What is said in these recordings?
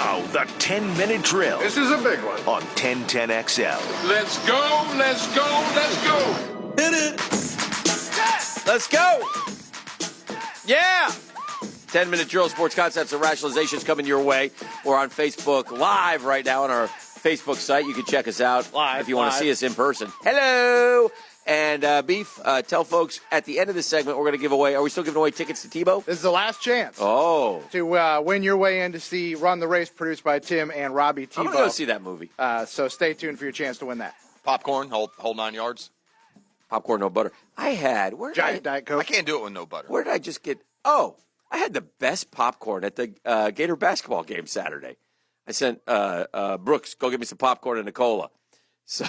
Now, the 10-minute drill. This is a big one. On 1010XL. Let's go, let's go, let's go. Hit it. Let's go. Yeah. 10-minute drill, sports concepts and rationalizations coming your way. We're on Facebook Live right now on our Facebook site. You can check us out live if you want to see us in person. Hello. And Beef, tell folks at the end of this segment we're going to give away. Are we still giving away tickets to Tebow? This is the last chance. Oh. To win your way in to see Run the Race, produced by Tim and Robbie Tebow. I'm going to go see that movie. So stay tuned for your chance to win that. Popcorn, whole 9 yards. Popcorn, no butter. I had Giant Diet Coke. I can't do it with no butter. Where did I just get? Oh, I had the best popcorn at the Gator basketball game Saturday. I sent Brooks, go get me some popcorn and a cola. So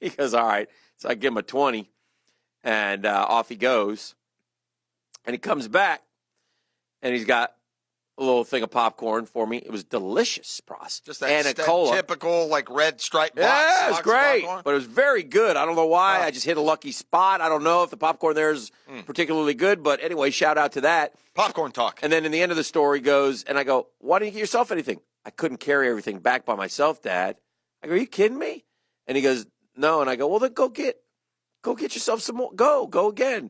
he goes, all right. So I give him a 20, and off he goes. And he comes back, and he's got a little thing of popcorn for me. It was delicious, Pross. Just that and a cola. Typical, like, red striped box. Yeah, it was great. Popcorn. But it was very good. I don't know why. I just hit a lucky spot. I don't know if the popcorn there is particularly good. But anyway, shout out to that. Popcorn talk. And then in the end of the story goes, and I go, why didn't you get yourself anything? I couldn't carry everything back by myself, Dad. I go, are you kidding me? And he goes, no. And I go, well, then go get yourself some more. Go again.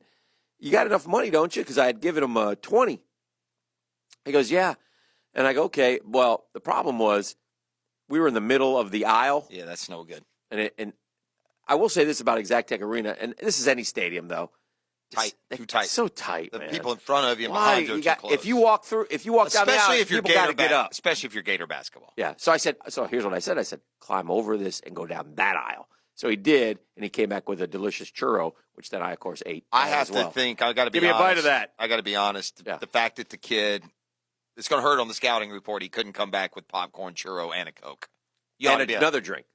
You got enough money, don't you? Because I had given him 20. He goes, yeah. And I go, okay. Well, the problem was we were in the middle of the aisle. Yeah, that's no good. And I will say this about Exact Tech Arena, and this is any stadium, though. Tight, too tight. So tight, the man. people in front of you and behind you are too close. If you walk down the aisle, people got to get up. Especially if you're Gator basketball. Yeah. So here's what I said. I said, climb over this and go down that aisle. So he did, and he came back with a delicious churro, which then I, of course, ate. I have to think, I got to be honest. Give me a bite of that. I got to be honest. Yeah. The fact that the kid, it's going to hurt on the scouting report, he couldn't come back with popcorn, churro, and a Coke. And another drink.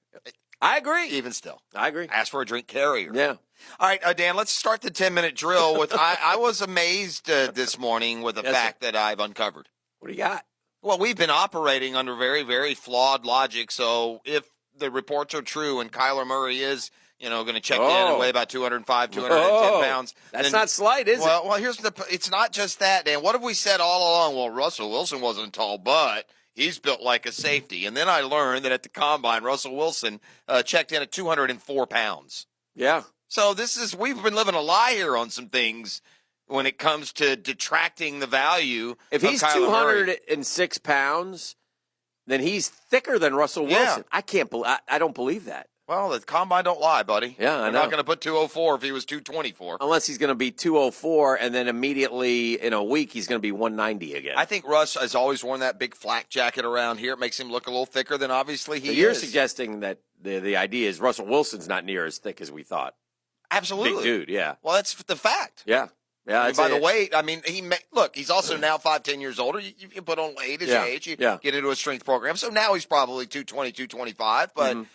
I agree. Even still. I agree. Ask for a drink carrier. Yeah. All right, Dan, let's start the 10-minute drill. With I was amazed this morning with the fact that I've uncovered. What do you got? Well, we've been operating under very, very flawed logic. So if the reports are true and Kyler Murray is, going to check in and weigh about 205, 210 pounds. That's not slight, is it? Well, it's not just that, Dan. What have we said all along? Well, Russell Wilson wasn't tall, but he's built like a safety. And then I learned that at the Combine, Russell Wilson checked in at 204 pounds. Yeah. So we've been living a lie here on some things when it comes to detracting the value If of he's Kyler 206 pounds, then he's thicker than Russell Wilson. Yeah. I don't believe that. Well, the Combine don't lie, buddy. Yeah, I know. They're not going to put 204 if he was 224. Unless he's going to be 204, and then immediately in a week he's going to be 190 again. I think Russ has always worn that big flak jacket around here. It makes him look a little thicker than obviously he is. You're suggesting that the idea is Russell Wilson's not near as thick as we thought. Absolutely. Big dude, yeah. Well, that's the fact. Yeah. Yeah. By the weight, I mean, he's also now 5-10 years older. You can put on weight as you age. You get into a strength program. So now he's probably 220, 225. But,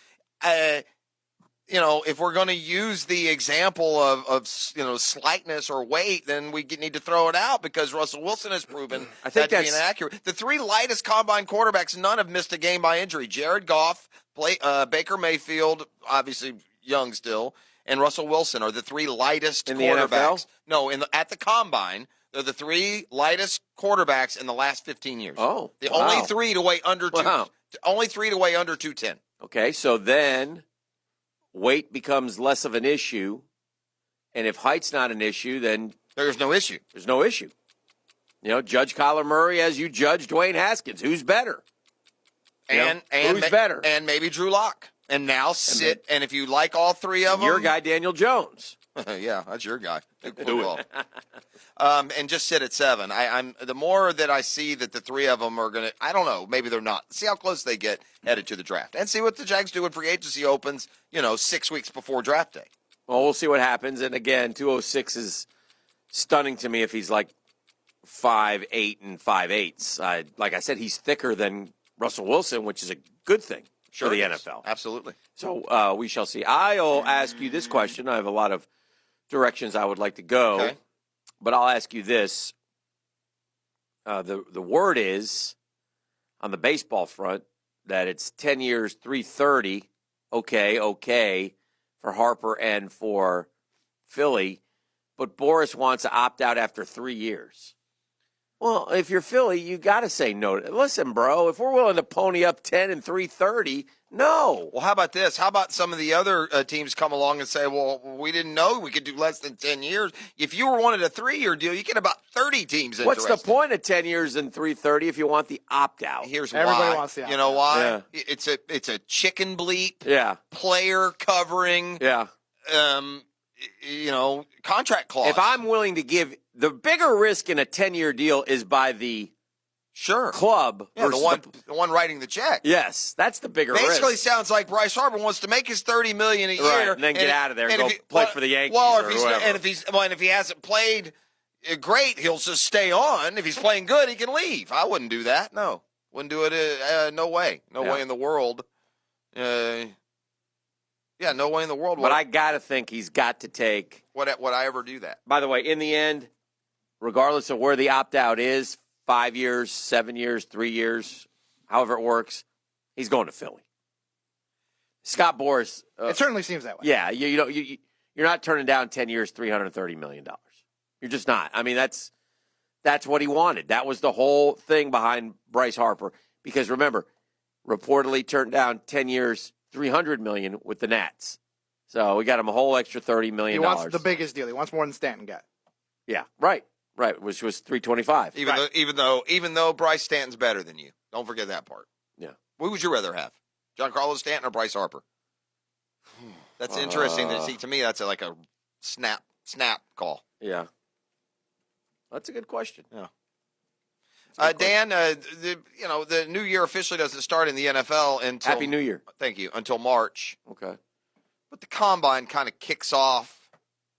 if we're going to use the example of slightness or weight, then we need to throw it out because Russell Wilson has proven that to be inaccurate. The three lightest Combine quarterbacks, none have missed a game by injury. Jared Goff, Baker Mayfield, obviously young still, and Russell Wilson are the three lightest in the quarterbacks. NFL? No, at the Combine, they're the three lightest quarterbacks in the last 15 years. Oh, only three to weigh under only three to weigh under 210. Okay, so then weight becomes less of an issue, and if height's not an issue, then there's no issue. There's no issue. Judge Kyler Murray as you judge Dwayne Haskins. Who's better? And who's better? And maybe Drew Lock. And now and if you like all three of them, your guy Daniel Jones. Yeah, that's your guy. And just sit at 7. I'm the more that I see that the three of them are going to, I don't know, maybe they're not. See how close they get headed to the draft, and see what the Jags do when free agency opens. 6 weeks before draft day. Well, we'll see what happens. And again, 206 is stunning to me if he's like 5'8" and 5'8". Like I said, he's thicker than Russell Wilson, which is a good thing for the NFL. Absolutely. So we shall see. I'll ask you this question. I have a lot of directions I would like to go, but I'll ask you this. The word is, on the baseball front, that it's 10 years, $330. Okay, for Harper and for Philly, but Boris wants to opt out after 3 years. Well, if you're Philly, you got to say no. Listen, bro, if we're willing to pony up 10 and 330, no. Well, how about this? How about some of the other teams come along and say, well, we didn't know we could do less than 10 years. If you wanted a 3-year deal, you get about 30 teams interested. What's the point of 10 years and 330 if you want the opt-out? Here's Everybody why. wants the You know why? Yeah. It's a chicken bleep. Yeah. Player covering. Yeah. Contract clause. If I'm willing to give the bigger risk in a 10-year deal is by the club versus the one writing the check. Yes, that's the bigger Basically risk. sounds like Bryce Harper wants to make his $30 million a year Right, and then get out of there and go play for the Yankees or whoever. And if he hasn't played great, he'll just stay on. If he's playing good, he can leave. I wouldn't do that. No, wouldn't do it. No way. No way in the world. No way in the world. But I got to think he's got to take. Would I ever do that? By the way, in the end, regardless of where the opt-out is, 5 years, 7 years, 3 years, however it works, he's going to Philly. Scott Boras. It certainly seems that way. Yeah, you're not turning down 10 years, $330 million. You're just not. I mean, that's what he wanted. That was the whole thing behind Bryce Harper. Because remember, reportedly turned down 10 years, $300 million with the Nats. So we got him a whole extra $30 million. He wants the biggest deal. He wants more than Stanton got. Yeah, right, which was $325. Even though Bryce Stanton's better than you, don't forget that part. Yeah. Who would you rather have, Giancarlo Stanton or Bryce Harper? That's interesting to see. To me, that's like a snap call. Yeah, that's a good question. Yeah. Dan, the new year officially doesn't start in the NFL until Happy New Year. Thank you. Until March. Okay. But the combine kind of kicks off.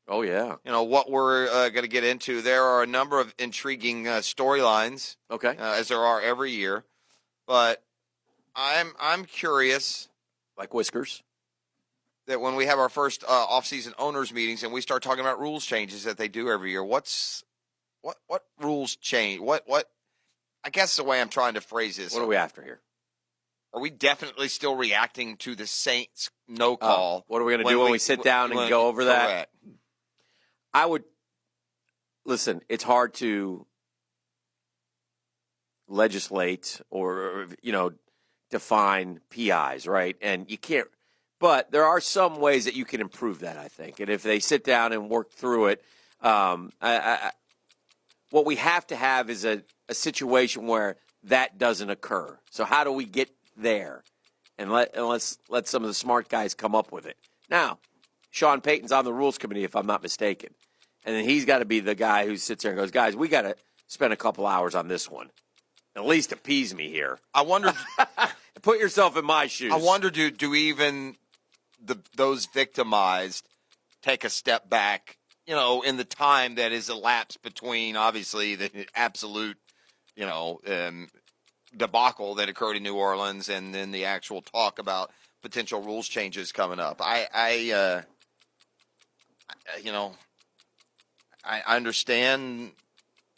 Oh yeah. What we're going to get into. There are a number of intriguing storylines. Okay. As there are every year, but I'm curious. Like whiskers. That when we have our first off-season owners meetings and we start talking about rules changes that they do every year, what rules change? What? I guess the way I'm trying to phrase this. What are we after here? Are we definitely still reacting to the Saints no call? What are we going to do when we sit down and go over that? Correct. I would listen. It's hard to legislate or define PIs, right? And you can't. But there are some ways that you can improve that, I think. And if they sit down and work through it, what we have to have is a situation where that doesn't occur. So how do we get there? And let's let some of the smart guys come up with it. Now, Sean Payton's on the rules committee, if I'm not mistaken. And then he's got to be the guy who sits there and goes, guys, we got to spend a couple hours on this one. At least appease me here. I wonder. Put yourself in my shoes. I wonder, do even those victimized take a step back, in the time that is elapsed between, obviously, the absolute, debacle that occurred in New Orleans and then the actual talk about potential rules changes coming up. I understand,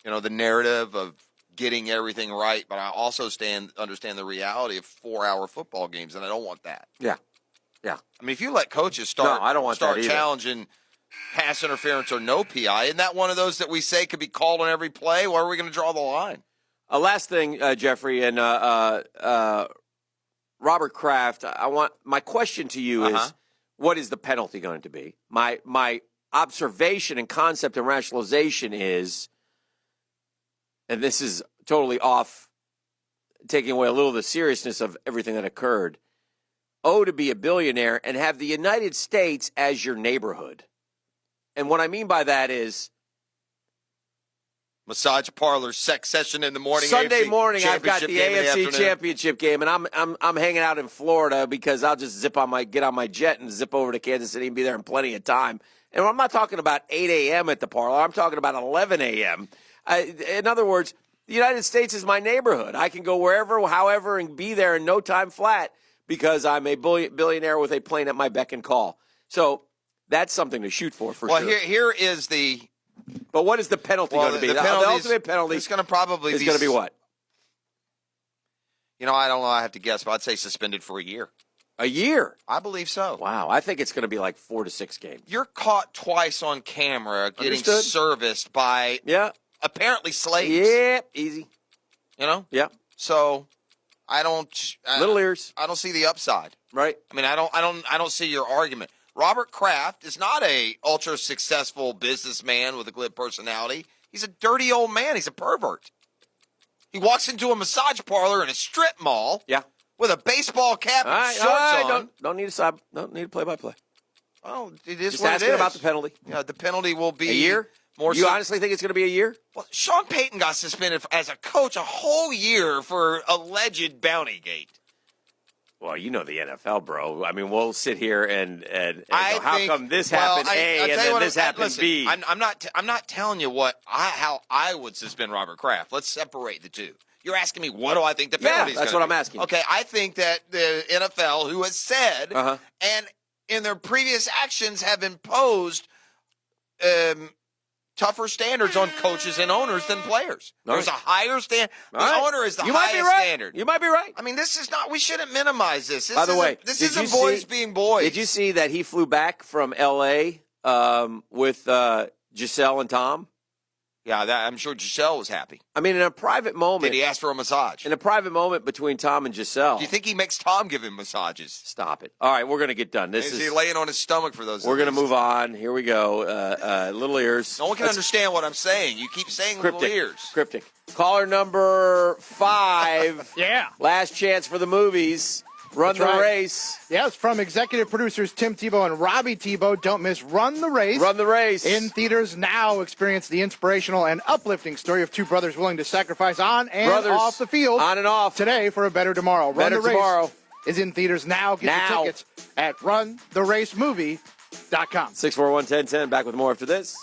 the narrative of getting everything right, but I also understand the reality of 4-hour football games, and I don't want that. Yeah. Yeah. I mean, if you let coaches start challenging pass interference or no PI, isn't that one of those that we say could be called on every play? Where are we going to draw the line? Last thing, Jeffrey, and Robert Kraft, my question to you is, what is the penalty going to be? My observation and concept and rationalization is, and this is totally off, taking away a little of the seriousness of everything that occurred, to be a billionaire and have the United States as your neighborhood. And what I mean by that is massage parlor, sex session in the morning. Sunday AFC morning, I've got the AFC Championship game, and I'm hanging out in Florida because I'll just get on my jet and zip over to Kansas City and be there in plenty of time. And I'm not talking about 8 a.m. at the parlor. I'm talking about 11 a.m. In other words, the United States is my neighborhood. I can go wherever, however, and be there in no time flat because I'm a billionaire with a plane at my beck and call. So that's something to shoot for sure. Well, here is the. But what is the penalty going to be? The ultimate penalty is going to probably be going to be what? I don't know. I have to guess, but I'd say suspended for a year. A year? I believe so. Wow. I think it's going to be like 4 to 6 games. You're caught twice on camera getting serviced by apparently slaves. Yep, easy. You know? Yeah. So Little ears. I don't see the upside. Right. I mean, I don't see your argument. Robert Kraft is not a ultra successful businessman with a glib personality. He's a dirty old man. He's a pervert. He walks into a massage parlor in a strip mall. Yeah. With a baseball cap and All shorts right. on. Don't need a play-by-play. Oh, it is Just what it asking is. about the penalty. Yeah, the penalty will be A year? More. You honestly think it's going to be a year? Well, Sean Payton got suspended as a coach a whole year for alleged bounty gate. Well, you know the NFL, bro. I mean, we'll sit here and go, I how think, come this well, happened I'll A tell and you then what, this happened listen, B? I'm not telling you how I would suspend Robert Kraft. Let's separate the two. You're asking me what do I think the penalty is? That's what I'm asking. Okay, I think that the NFL, who has said and in their previous actions have imposed tougher standards on coaches and owners than players. There's a higher standard. The owner is the highest standard. You might be right. I mean, this is not. We shouldn't minimize this. By the way, this isn't boys being boys. Did you see that he flew back from L.A. With Giselle and Tom? Yeah, I'm sure Giselle was happy. I mean, in a private moment. Did he ask for a massage? In a private moment between Tom and Giselle. Do you think he makes Tom give him massages? Stop it. All right, we're going to get done. Is he laying on his stomach for those? We're going to move on. Here we go. Little ears. No one can understand what I'm saying. You keep saying cryptic. little ears. Cryptic. Caller number 5. Yeah. Last chance for the movies. Run the race. Yes, from executive producers Tim Tebow and Robbie Tebow. Don't miss Run the Race. Run the race. In theaters now. Experience the inspirational and uplifting story of two brothers willing to sacrifice on and off the field. On and off. Today for a better tomorrow. Better Run the tomorrow. Race is in theaters now. Get your tickets at runtheracemovie.com. 641-1010. Back with more after this.